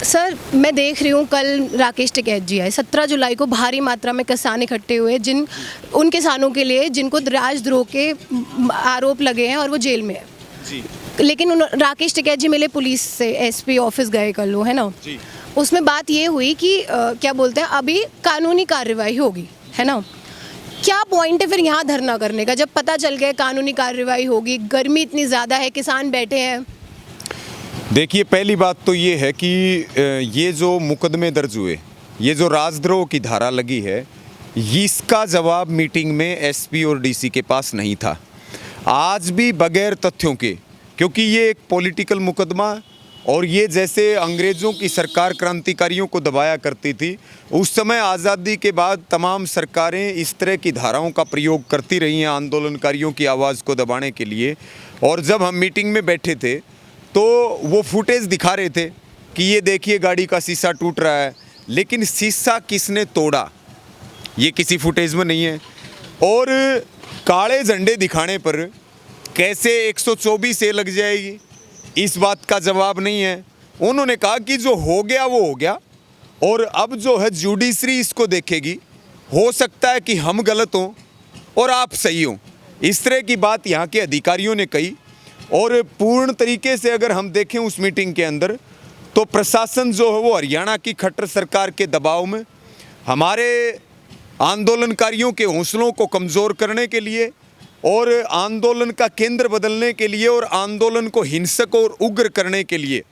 Sir, मैं देख रही हूँ कल राकेश टिकैत जी आए। 17 जुलाई को भारी मात्रा में किसान इकट्ठे हुए, उन किसानों के लिए जिनको राजद्रोह के आरोप लगे हैं और वो जेल में है जी। लेकिन राकेश टिकैत जी मिले पुलिस से, एसपी ऑफिस गए कल, वो है ना जी। उसमें बात ये हुई कि क्या बोलते हैं, अभी कानूनी कार्रवाई होगी, है ना। क्या पॉइंट है फिर यहाँ धरना करने का, जब पता चल गया कानूनी कार्रवाई होगी, गर्मी इतनी ज़्यादा है, किसान बैठे हैं। देखिए, पहली बात तो ये है कि ये जो मुकदमे दर्ज हुए, ये जो राजद्रोह की धारा लगी है, इसका जवाब मीटिंग में एसपी और डीसी के पास नहीं था। आज भी बगैर तथ्यों के, क्योंकि ये एक पॉलिटिकल मुकदमा, और ये जैसे अंग्रेज़ों की सरकार क्रांतिकारियों को दबाया करती थी, उस समय आज़ादी के बाद तमाम सरकारें इस तरह की धाराओं का प्रयोग करती रही हैं आंदोलनकारियों की आवाज़ को दबाने के लिए। और जब हम मीटिंग में बैठे थे तो वो फुटेज दिखा रहे थे कि ये देखिए गाड़ी का शीशा टूट रहा है, लेकिन शीशा किसने तोड़ा ये किसी फुटेज में नहीं है। और काले झंडे दिखाने पर कैसे 124 लग जाएगी, इस बात का जवाब नहीं है। उन्होंने कहा कि जो हो गया वो हो गया, और अब जो है जुडिशरी इसको देखेगी। हो सकता है कि हम गलत हों और आप सही हों, इस तरह की बात यहाँ के अधिकारियों ने कही। और पूर्ण तरीके से अगर हम देखें उस मीटिंग के अंदर, तो प्रशासन जो है वो हरियाणा की खट्टर सरकार के दबाव में हमारे आंदोलनकारियों के हौसलों को कमज़ोर करने के लिए और आंदोलन का केंद्र बदलने के लिए और आंदोलन को हिंसक और उग्र करने के लिए,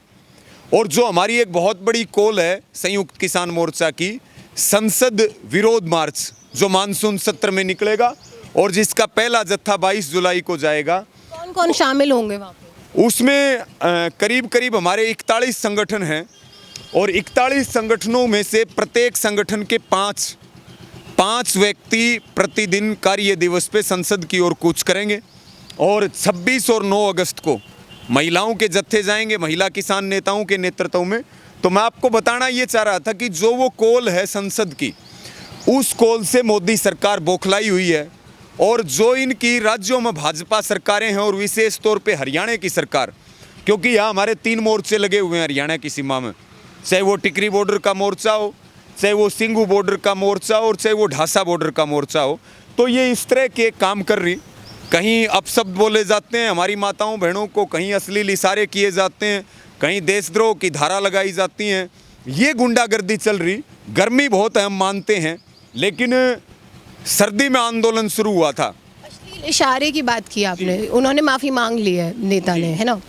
और जो हमारी एक बहुत बड़ी कॉल है संयुक्त किसान मोर्चा की, संसद विरोध मार्च, जो मानसून सत्र में निकलेगा और जिसका पहला जत्था 22 जुलाई को जाएगा। कौन कौन शामिल होंगे वहाँ पे? उसमें करीब करीब हमारे 41 संगठन हैं, और 41 संगठनों में से प्रत्येक संगठन के पाँच व्यक्ति प्रतिदिन कार्य दिवस पे संसद की ओर कूच करेंगे। और 26 और 9 अगस्त को महिलाओं के जत्थे जाएंगे, महिला किसान नेताओं के नेतृत्व में। तो मैं आपको बताना ये चाह रहा था कि जो वो कॉल है संसद की, उस कॉल से मोदी सरकार बौखलाई हुई है, और जो इनकी राज्यों में भाजपा सरकारें हैं और विशेष तौर पे हरियाणा की सरकार, क्योंकि यहाँ हमारे 3 मोर्चे लगे हुए हैं हरियाणा की सीमा में, चाहे वो टिकरी बॉर्डर का मोर्चा हो, चाहे वो सिंगू बॉर्डर का मोर्चा हो, और चाहे वो ढासा बॉर्डर का मोर्चा हो। तो ये इस तरह के काम कर रही, कहीं अपशब्द बोले जाते हैं हमारी माताओं बहनों को, कहीं अश्लील इशारे किए जाते हैं, कहीं देशद्रोह की धारा लगाई जाती हैं, ये गुंडागर्दी चल रही। गर्मी बहुत है हम मानते हैं, लेकिन सर्दी में आंदोलन शुरू हुआ था। अश्लील इशारे की बात की आपने, उन्होंने माफ़ी मांग ली है नेता ने, है ना।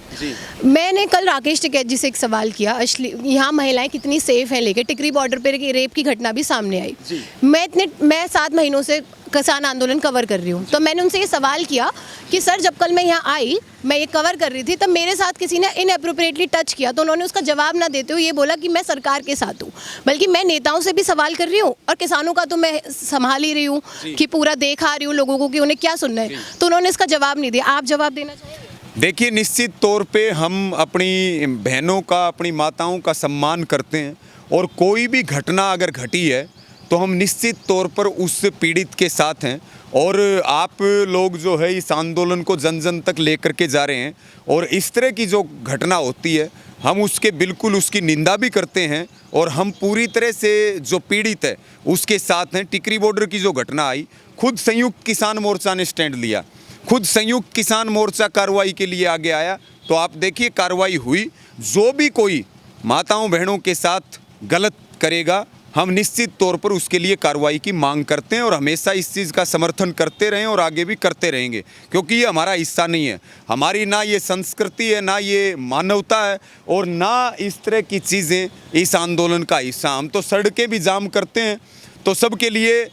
मैंने कल राकेश टिकैत जी से एक सवाल किया, यहाँ महिलाएं कितनी सेफ हैं लेके, टिकरी बॉर्डर पर रेप की घटना भी सामने आई। मैं 7 महीनों से किसान आंदोलन कवर कर रही हूँ, तो मैंने उनसे ये सवाल किया कि सर, जब कल मैं यहाँ आई, मैं ये कवर कर रही थी, तब मेरे साथ किसी ने इनएप्रोप्रिएटली टच किया, तो उन्होंने उसका जवाब ना देते हुए ये बोला कि मैं सरकार के साथ हूँ, बल्कि मैं नेताओं से भी सवाल कर रही हूँ और किसानों का तो मैं संभाल ही रही हूँ कि पूरा देख आ रही हूँ लोगों को कि उन्हें क्या सुनना है। तो उन्होंने इसका जवाब नहीं दिया। आप जवाब देना चाहेंगे? देखिए, निश्चित तौर पे हम अपनी बहनों का, अपनी माताओं का सम्मान करते हैं, और कोई भी घटना अगर घटी है तो हम निश्चित तौर पर उस पीड़ित के साथ हैं। और आप लोग जो है इस आंदोलन को जन जन तक लेकर के जा रहे हैं, और इस तरह की जो घटना होती है हम उसके बिल्कुल उसकी निंदा भी करते हैं, और हम पूरी तरह से जो पीड़ित है उसके साथ हैं। टिकरी बॉर्डर की जो घटना आई, खुद संयुक्त किसान मोर्चा ने स्टैंड लिया, खुद संयुक्त किसान मोर्चा कार्रवाई के लिए आगे आया। तो आप देखिए कार्रवाई हुई। जो भी कोई माताओं बहनों के साथ गलत करेगा, हम निश्चित तौर पर उसके लिए कार्रवाई की मांग करते हैं, और हमेशा इस चीज़ का समर्थन करते रहें और आगे भी करते रहेंगे, क्योंकि ये हमारा हिस्सा नहीं है, हमारी ना ये संस्कृति है, ना ये मानवता है, और ना इस तरह की चीज़ें इस आंदोलन का हिस्सा। हम तो सड़कें भी जाम करते हैं, तो सबके लिए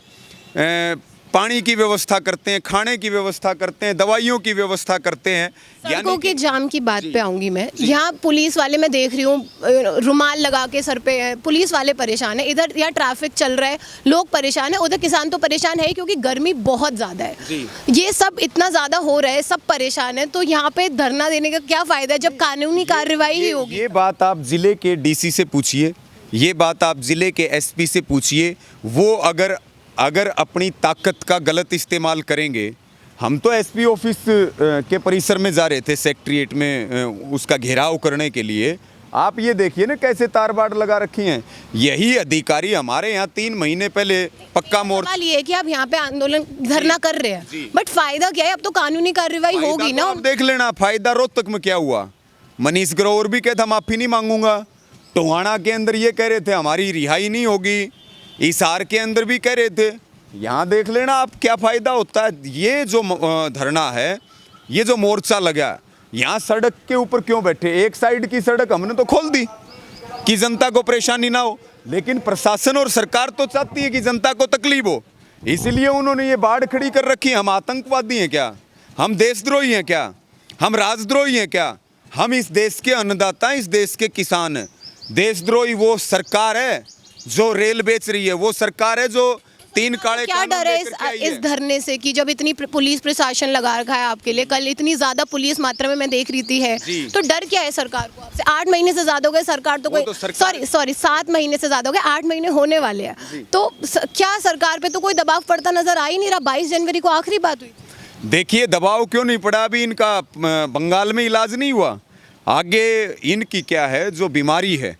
पानी की व्यवस्था करते हैं, खाने की व्यवस्था करते हैं, दवाइयों की व्यवस्था करते हैं। सड़कों के जाम की बात पे आऊंगी मैं। यहाँ पुलिस वाले मैं देख रही हूँ रुमाल लगा के सर पे है, पुलिस वाले परेशान है। इधर यहाँ ट्रैफिक चल रहा है, लोग परेशान है, उधर किसान तो परेशान है क्योंकि गर्मी बहुत ज़्यादा है। ये सब इतना ज़्यादा हो रहा है, सब परेशान है, तो यहाँ पे धरना देने का क्या फ़ायदा है जब कानूनी कार्रवाई ही होगी। ये बात आप जिले के डीसी से पूछिए, ये बात आप जिले के एसपी से पूछिए। वो अगर अपनी ताकत का गलत इस्तेमाल करेंगे, हम तो एसपी ऑफिस के परिसर में जा रहे थे, सेक्रेटेरिएट में उसका घेराव करने के लिए। आप ये देखिए ना कैसे तार बाड़ लगा रखी हैं। यही अधिकारी हमारे यहाँ 3 महीने पहले पक्का मोर्चा। सवाल ये है कि आप यहाँ पे आंदोलन धरना कर रहे हैं, बट फायदा क्या है? अब तो कानूनी कार्रवाई होगी ना। आप देख लेना फायदा रोहतक में क्या हुआ। मनीष ग्रोवर भी कहता माफी नहीं मांगूंगा। टोहाना के अंदर ये कह रहे थे हमारी रिहाई नहीं होगी। हिसार के अंदर भी कह रहे थे। यहाँ देख लेना आप क्या फायदा होता है। ये जो धरना है, ये जो मोर्चा लगा, यहाँ सड़क के ऊपर क्यों बैठे? एक साइड की सड़क हमने तो खोल दी कि जनता को परेशानी ना हो, लेकिन प्रशासन और सरकार तो चाहती है कि जनता को तकलीफ हो, इसलिए उन्होंने ये बाड़ खड़ी कर रखी है। हम आतंकवादी हैं क्या? हम देशद्रोही हैं क्या? हम राजद्रोही हैं क्या? हम इस देश के अन्नदाता, इस देश के किसान हैं। देशद्रोही वो सरकार है जो रेल बेच रही है, वो सरकार है जो 3 काले क्या डर है इस धरने से कि जब इतनी पुलिस प्रशासन लगा रखा है आपके लिए, कल इतनी ज्यादा पुलिस मात्रा में मैं देख रही थी है, तो डर क्या है सरकार को आपसे? 8 महीने से ज्यादा हो गए सरकार तो कोई, सॉरी 7 महीने से ज्यादा हो गए, 8 महीने होने वाले हैं, तो क्या सरकार पे तो कोई दबाव पड़ता नजर आ ही नहीं रहा? 22 जनवरी को आखिरी बात हुई। देखिए दबाव क्यों नहीं पड़ा? अभी इनका बंगाल में इलाज नहीं हुआ। आगे इनकी क्या है, जो बीमारी है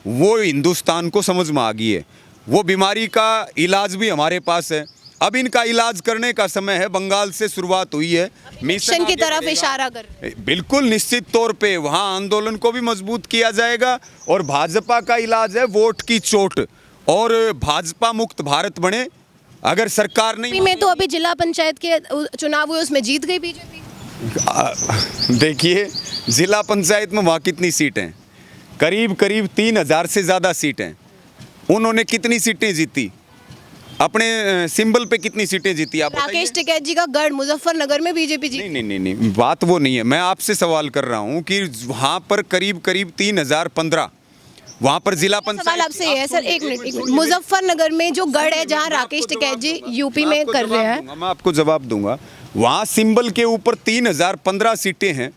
वो हिंदुस्तान को समझ में आ गई है। वो बीमारी का इलाज भी हमारे पास है। अब इनका इलाज करने का समय है। बंगाल से शुरुआत हुई है, मिशन की तरफ इशारा कर, बिल्कुल निश्चित तौर पे वहाँ आंदोलन को भी मजबूत किया जाएगा। और भाजपा का इलाज है वोट की चोट, और भाजपा मुक्त भारत बने। अगर सरकार नहीं में तो अभी जिला पंचायत के चुनाव हुए, उसमें जीत गई बीजेपी। देखिए जिला पंचायत में वहाँ कितनी सीटें? करीब 3000 से ज़्यादा सीटें। उन्होंने कितनी सीटें जीती? अपने सिंबल पे कितनी सीटें जीती? आप राकेश टिकैत जी का गढ़ मुजफ्फरनगर में बीजेपी जीती। नहीं, बात वो नहीं है। मैं आपसे सवाल कर रहा हूँ कि वहाँ पर करीब 3015 वहाँ पर जिला पंचायत। सवाल आपसे ये है सर, एक मिनट, मुजफ्फरनगर में जो गढ़ है जहाँ राकेश टिकैत जी यूपी में कर रहे हैं, मैं आपको जवाब दूंगा। वहाँ सिंबल के ऊपर 3015 सीटें हैं।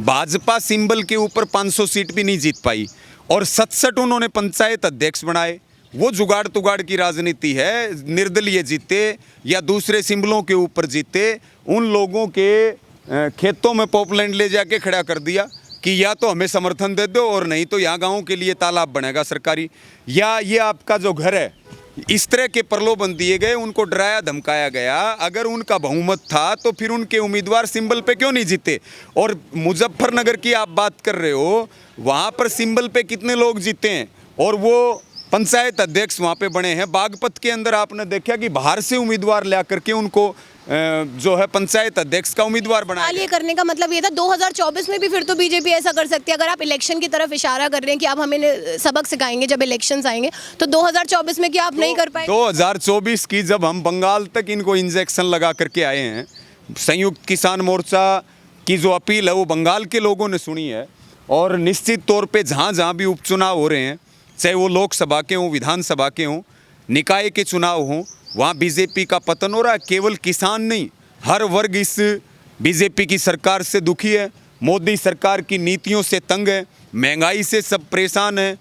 भाजपा सिंबल के ऊपर 500 सीट भी नहीं जीत पाई, और 67 उन्होंने पंचायत अध्यक्ष बनाए। वो जुगाड़ तुगाड़ की राजनीति है। निर्दलीय जीते या दूसरे सिंबलों के ऊपर जीते, उन लोगों के खेतों में पॉपलैंड ले जाके खड़ा कर दिया कि या तो हमें समर्थन दे दो, और नहीं तो यहाँ गाँव के लिए तालाब बनेगा सरकारी, या ये आपका जो घर है। इस तरह के प्रलोभन दिए गए, उनको डराया धमकाया गया। अगर उनका बहुमत था तो फिर उनके उम्मीदवार सिंबल पे क्यों नहीं जीते? और मुजफ्फरनगर की आप बात कर रहे हो, वहाँ पर सिंबल पे कितने लोग जीते हैं, और वो पंचायत अध्यक्ष वहाँ पे बने हैं। बागपत के अंदर आपने देखा कि बाहर से उम्मीदवार ला करके उनको जो है पंचायत अध्यक्ष का उम्मीदवार बनाया। ये करने का मतलब ये था 2024 में भी फिर तो बीजेपी ऐसा कर सकती है। अगर आप इलेक्शन की तरफ इशारा कर रहे हैं कि आप हमें सबक सिखाएंगे जब इलेक्शंस आएंगे, तो 2024 में क्या आप नहीं कर पाए? 2024 की जब हम बंगाल तक इनको इंजेक्शन लगा करके आए हैं, संयुक्त किसान मोर्चा की जो अपील है वो बंगाल के लोगों ने सुनी है। और निश्चित तौर पर जहाँ जहाँ भी उपचुनाव हो रहे हैं, चाहे वो लोकसभा के हों, विधानसभा के हों, निकाय के चुनाव हों, वहाँ बीजेपी का पतन हो रहा है। केवल किसान नहीं, हर वर्ग इस बीजेपी की सरकार से दुखी है। मोदी सरकार की नीतियों से तंग है। महंगाई से सब परेशान है।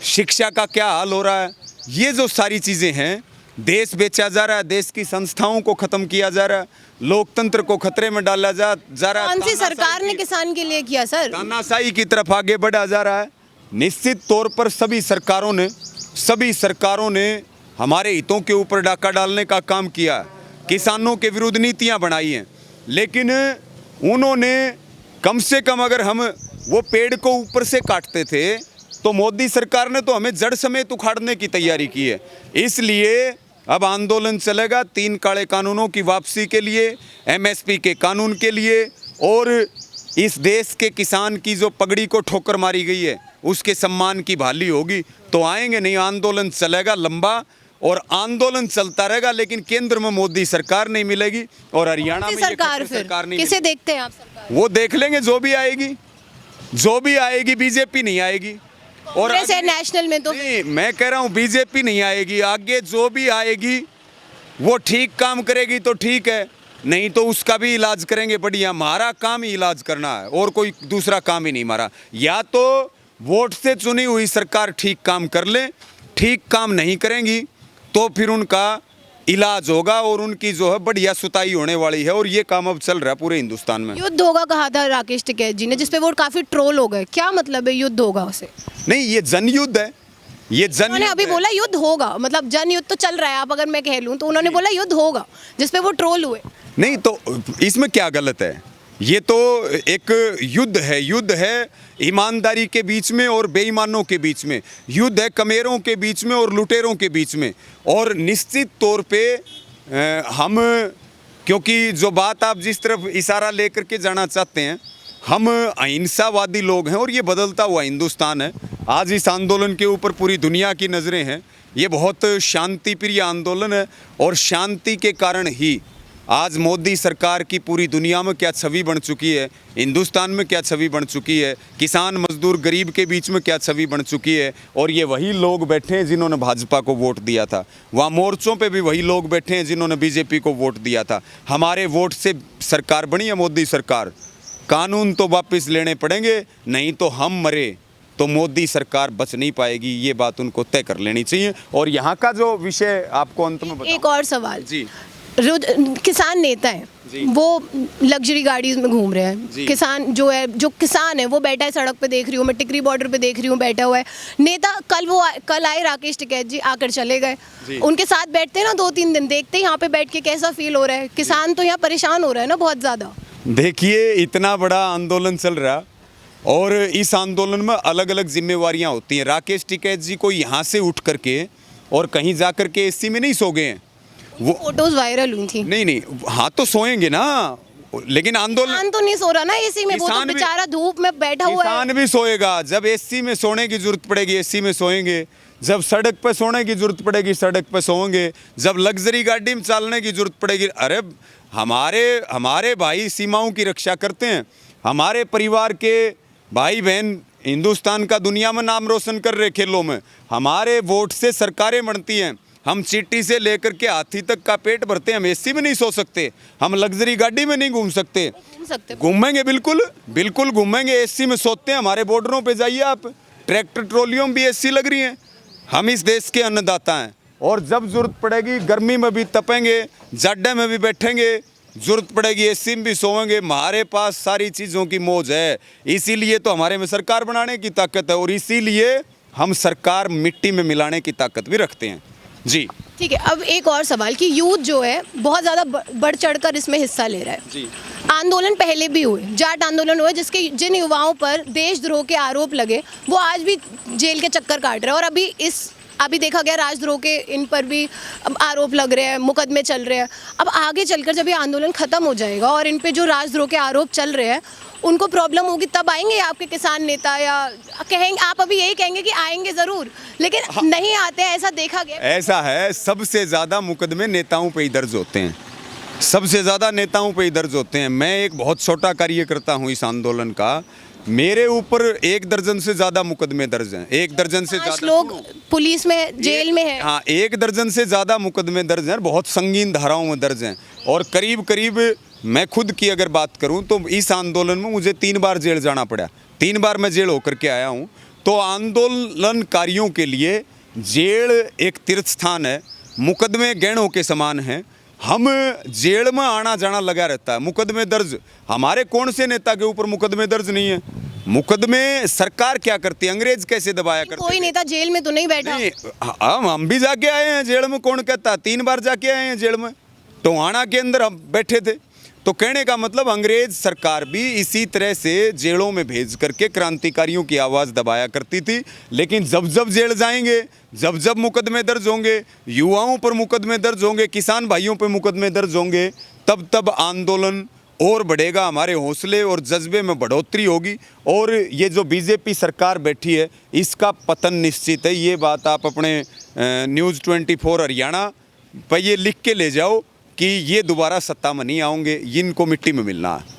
शिक्षा का क्या हाल हो रहा है? ये जो सारी चीज़ें हैं, देश बेचा जा रहा है, देश की संस्थाओं को ख़त्म किया जा रहा है, लोकतंत्र को खतरे में डाला जा रहा है। कौन सी सरकार ने किसान के लिए किया सर? तानाशाही की तरफ आगे बढ़ा जा रहा है। निश्चित तौर पर सभी सरकारों ने हमारे हितों के ऊपर डाका डालने का काम किया, किसानों के विरुद्ध नीतियां बनाई हैं, लेकिन उन्होंने कम से कम, अगर हम वो पेड़ को ऊपर से काटते थे तो मोदी सरकार ने तो हमें जड़ समेत उखाड़ने की तैयारी की है। इसलिए अब आंदोलन चलेगा 3 काले कानूनों की वापसी के लिए, MSP के कानून के लिए, और इस देश के किसान की जो पगड़ी को ठोकर मारी गई है उसके सम्मान की बहाली होगी। तो आएंगे नहीं, आंदोलन चलेगा लंबा, और आंदोलन चलता रहेगा, लेकिन केंद्र में मोदी सरकार नहीं मिलेगी, और हरियाणा में सरकार नहीं। किसे देखते हैं आप सरकार? वो देख लेंगे, जो भी आएगी बीजेपी नहीं आएगी। और नेशनल में तो नहीं, मैं कह रहा हूँ बीजेपी नहीं आएगी। आगे जो भी आएगी वो ठीक काम करेगी तो ठीक है, नहीं तो उसका भी इलाज करेंगे बढ़िया। हमारा काम ही इलाज करना है, और कोई दूसरा काम ही नहीं हमारा। या तो वोट से चुनी हुई सरकार ठीक काम कर ले, ठीक काम नहीं करेंगी तो फिर उनका इलाज होगा और उनकी जो है बढ़िया सुताई होने वाली है। और ये काम अब चल रहा है पूरे हिंदुस्तान में। युद्ध होगा कहा था राकेश टिकैत जी ने, जिसपे वो काफी ट्रोल हो गए। क्या मतलब है युद्ध होगा उसे? नहीं, ये जनयुद्ध है, ये जन उन्होंने अभी बोला युद्ध होगा, मतलब जन युद्ध तो चल रहा है। आप अगर मैं कह लूं तो उन्होंने बोला युद्ध होगा, जिसपे वो ट्रोल हुए। नहीं तो इसमें क्या गलत है? ये तो एक युद्ध है ईमानदारी के बीच में और बेईमानों के बीच में, युद्ध है कमेरों के बीच में और लुटेरों के बीच में। और निश्चित तौर पे हम, क्योंकि जो बात आप जिस तरफ इशारा लेकर के जाना चाहते हैं, हम अहिंसावादी लोग हैं और ये बदलता हुआ हिंदुस्तान है। आज इस आंदोलन के ऊपर पूरी दुनिया की नज़रें हैं। ये बहुत शांति प्रिय आंदोलन है और शांति के कारण ही आज मोदी सरकार की पूरी दुनिया में क्या छवि बन चुकी है, हिंदुस्तान में क्या छवि बन चुकी है, किसान मजदूर गरीब के बीच में क्या छवि बन चुकी है। और ये वही लोग बैठे हैं जिन्होंने भाजपा को वोट दिया था, वहाँ मोर्चों पे भी वही लोग बैठे हैं जिन्होंने बीजेपी को वोट दिया था। हमारे वोट से सरकार बनी है मोदी सरकार। कानून तो वापस लेने पड़ेंगे, नहीं तो हम मरे तो मोदी सरकार बच नहीं पाएगी। ये बात उनको तय कर लेनी चाहिए। और यहाँ का जो विषय आपको अंत में बताऊं। एक और सवाल जी, किसान नेता है, वो लग्जरी गाड़ीज में घूम रहे हैं। किसान जो किसान है वो बैठा है सड़क पे, देख रही हूँ मैं, टिकरी बॉर्डर पे देख रही हूँ बैठा हुआ है। नेता कल आए राकेश टिकैत जी, आकर चले गए। उनके साथ बैठते हैं ना 2-3 दिन, देखते हैं यहाँ पे बैठ के कैसा फील हो रहा है। किसान तो यहाँ परेशान हो रहा है ना बहुत ज़्यादा। देखिए, इतना बड़ा आंदोलन चल रहा और इस आंदोलन में अलग अलग जिम्मेवारियां होती हैं। राकेश टिकैत जी को यहाँ से उठ करके और कहीं जा करके एसी में नहीं सो गए हैं। वो फोटोज वायरल हुई थी। नहीं, हाँ तो सोएंगे ना, लेकिन आंदोलन तो नहीं सो रहा ना एसी में, वो तो बेचारा धूप में बैठा हुआ है। किसान भी सोएगा। जब एसी में सोने की जरूरत पड़ेगी एसी में सोएंगे, जब सड़क पे सोने की जरूरत पड़ेगी सड़क पे सोएंगे, जब लग्जरी गाड़ी में चलने की जरूरत पड़ेगी। अरे हमारे भाई सीमाओं की रक्षा करते हैं, हमारे परिवार के भाई बहन हिंदुस्तान का दुनिया में नाम रोशन कर रहे खेलों में। हमारे वोट से सरकारें बनती हैं। हम चीटी से लेकर के हाथी तक का पेट भरते हैं। हम एसी में नहीं सो सकते, हम लग्जरी गाड़ी में नहीं घूम सकते। घूमेंगे, बिल्कुल घूमेंगे, एसी में सोते हैं। हमारे बॉर्डरों पे जाइए आप, ट्रैक्टर ट्रॉलियों में भी एसी लग रही हैं। हम इस देश के अन्नदाता हैं और जब जरूरत पड़ेगी गर्मी में भी तपेंगे, जाडे में भी बैठेंगे, जरूरत पड़ेगी एसी में भी सोएंगे। हमारे पास सारी चीज़ों की मौज है। इसीलिए तो हमारे में सरकार बनाने की ताकत है और इसीलिए हम सरकार मिट्टी में मिलाने की ताकत भी रखते हैं। जी ठीक है। अब एक और सवाल कि यूथ जो है बहुत ज़्यादा बढ़ चढ़कर इसमें हिस्सा ले रहा है। जी, आंदोलन पहले भी हुए, जाट आंदोलन हुए, जिन युवाओं पर देशद्रोह के आरोप लगे वो आज भी जेल के चक्कर काट रहे हैं। और अभी देखा गया राजद्रोह के इन पर भी आरोप लग रहे हैं, मुकदमे चल रहे हैं। अब आगे चलकर जब ये आंदोलन ख़त्म हो जाएगा और इन पे जो राजद्रोह के आरोप चल रहे हैं उनको प्रॉब्लम होगी, तब आएंगे आपके किसान नेता, या कहेंगे आप अभी यही कहेंगे कि आएंगे ज़रूर लेकिन नहीं आते हैं, ऐसा देखा गया। ऐसा है, सबसे ज़्यादा मुकदमे नेताओं पे ही दर्ज होते हैं, सबसे ज़्यादा नेताओं पे ही दर्ज होते हैं। मैं एक बहुत छोटा कार्यकर्ता हूँ इस आंदोलन का, मेरे ऊपर 1 दर्जन से ज़्यादा मुकदमे दर्ज हैं। 1 दर्जन से ज़्यादा लोग पुलिस में, जेल में हैं। हाँ, 1 दर्जन से ज़्यादा मुकदमे दर्ज हैं, बहुत संगीन धाराओं में दर्ज हैं। और करीब मैं खुद की अगर बात करूं तो इस आंदोलन में मुझे 3 बार जेल जाना पड़ा। 3 बार मैं जेल होकर के आया हूं। तो आंदोलनकारियों के लिए जेल एक तीर्थ स्थान है, मुकदमे गहनों के समान हैं। हम जेल में आना जाना लगा रहता है, मुकदमे दर्ज। हमारे कौन से नेता के ऊपर मुकदमे दर्ज नहीं है? मुकदमे सरकार क्या करती है, अंग्रेज कैसे दबाया करते? कोई नेता जेल में तो नहीं बैठा। नहीं, हम भी जाके आए हैं जेल में। कौन कहता? 3 बार जाके आए हैं जेल में। टोहाना के अंदर हम बैठे थे। तो कहने का मतलब अंग्रेज सरकार भी इसी तरह से जेलों में भेज करके क्रांतिकारियों की आवाज़ दबाया करती थी। लेकिन जब जेल जाएंगे, जब मुकदमे दर्ज होंगे, युवाओं पर मुकदमे दर्ज होंगे, किसान भाइयों पर मुकदमे दर्ज होंगे, तब आंदोलन और बढ़ेगा, हमारे हौसले और जज्बे में बढ़ोतरी होगी और ये जो बीजेपी सरकार बैठी है इसका पतन निश्चित है। ये बात आप अपने न्यूज़ 24 हरियाणा पर ये लिख के ले जाओ कि ये दोबारा सत्ता में नहीं आएंगे, इनको मिट्टी में मिलना है।